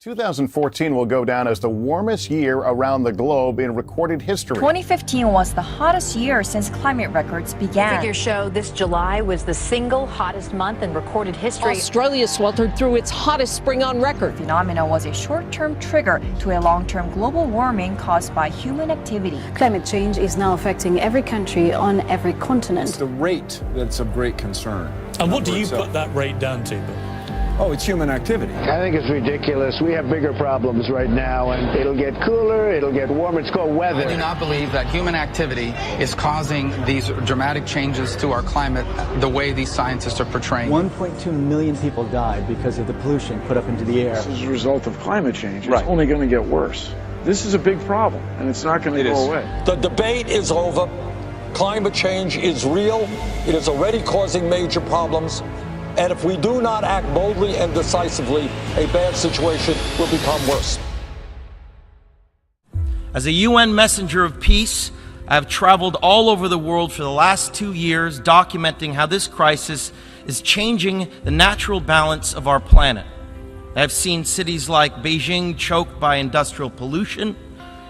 2014 will go down as the warmest year around the globe in recorded history. 2015 was the hottest year since climate records began. Figures show this July was the single hottest month in recorded history. Australia sweltered through its hottest spring on record. The phenomenon was a short-term trigger to a long-term global warming caused by human activity. Climate change is now affecting every country on every continent. It's the rate that's of great concern. And what do you put that rate down to, Bill? Oh, it's human activity. I think it's ridiculous. We have bigger problems right now, and it'll get cooler, it'll get warmer. It's called weather. I do not believe that human activity is causing these dramatic changes to our climate the way these scientists are portraying. 1.2 million people died because of the pollution put up into the air. This is a result of climate change. It's only going to get worse. This is a big problem, and it's not going to go away. The debate is over. Climate change is real. It is already causing major problems. And if we do not act boldly and decisively, a bad situation will become worse. As a UN messenger of peace, I have traveled all over the world for the last 2 years documenting how this crisis is changing the natural balance of our planet. I have seen cities like Beijing choked by industrial pollution,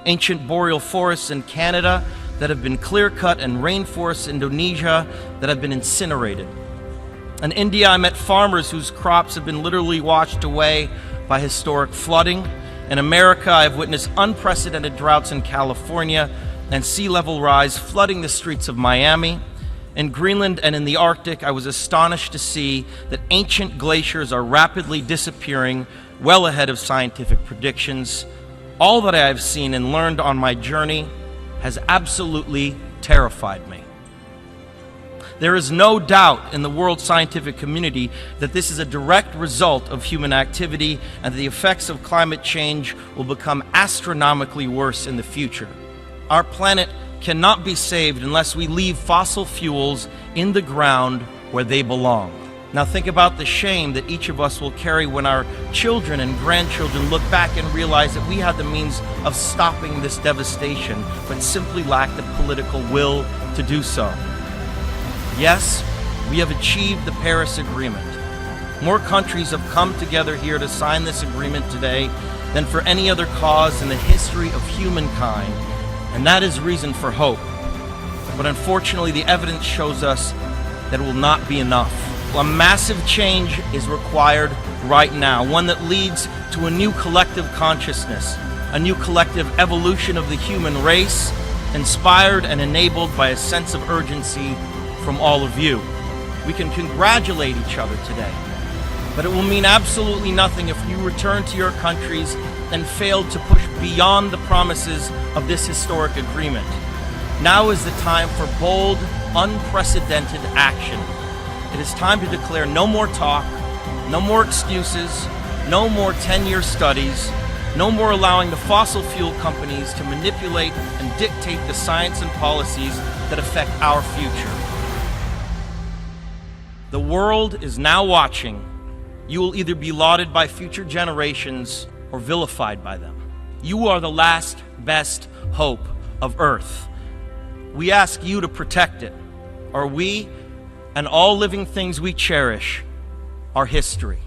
ancient boreal forests in Canada that have been clear-cut, and rainforests in Indonesia that have been incinerated. In India, I met farmers whose crops have been literally washed away by historic flooding. In America, I have witnessed unprecedented droughts in California and sea level rise flooding the streets of Miami. In Greenland and in the Arctic, I was astonished to see that ancient glaciers are rapidly disappearing, well ahead of scientific predictions. All that I have seen and learned on my journey has absolutely terrified me. There is no doubt in the world scientific community that this is a direct result of human activity and the effects of climate change will become astronomically worse in the future. Our planet cannot be saved unless we leave fossil fuels in the ground where they belong. Now think about the shame that each of us will carry when our children and grandchildren look back and realize that we had the means of stopping this devastation, but simply lacked the political will to do so. Yes, we have achieved the Paris Agreement. More countries have come together here to sign this agreement today than for any other cause in the history of humankind, and that is reason for hope. But unfortunately, the evidence shows us that it will not be enough. A massive change is required right now, one that leads to a new collective consciousness, a new collective evolution of the human race, inspired and enabled by a sense of urgency from all of you. We can congratulate each other today, but it will mean absolutely nothing if you return to your countries and fail to push beyond the promises of this historic agreement. Now is the time for bold, unprecedented action. It is time to declare no more talk, no more excuses, no more 10-year studies, no more allowing the fossil fuel companies to manipulate and dictate the science and policies that affect our future. The world is now watching. You will either be lauded by future generations or vilified by them. You are the last best hope of Earth. We ask you to protect it, or we and all living things we cherish are history.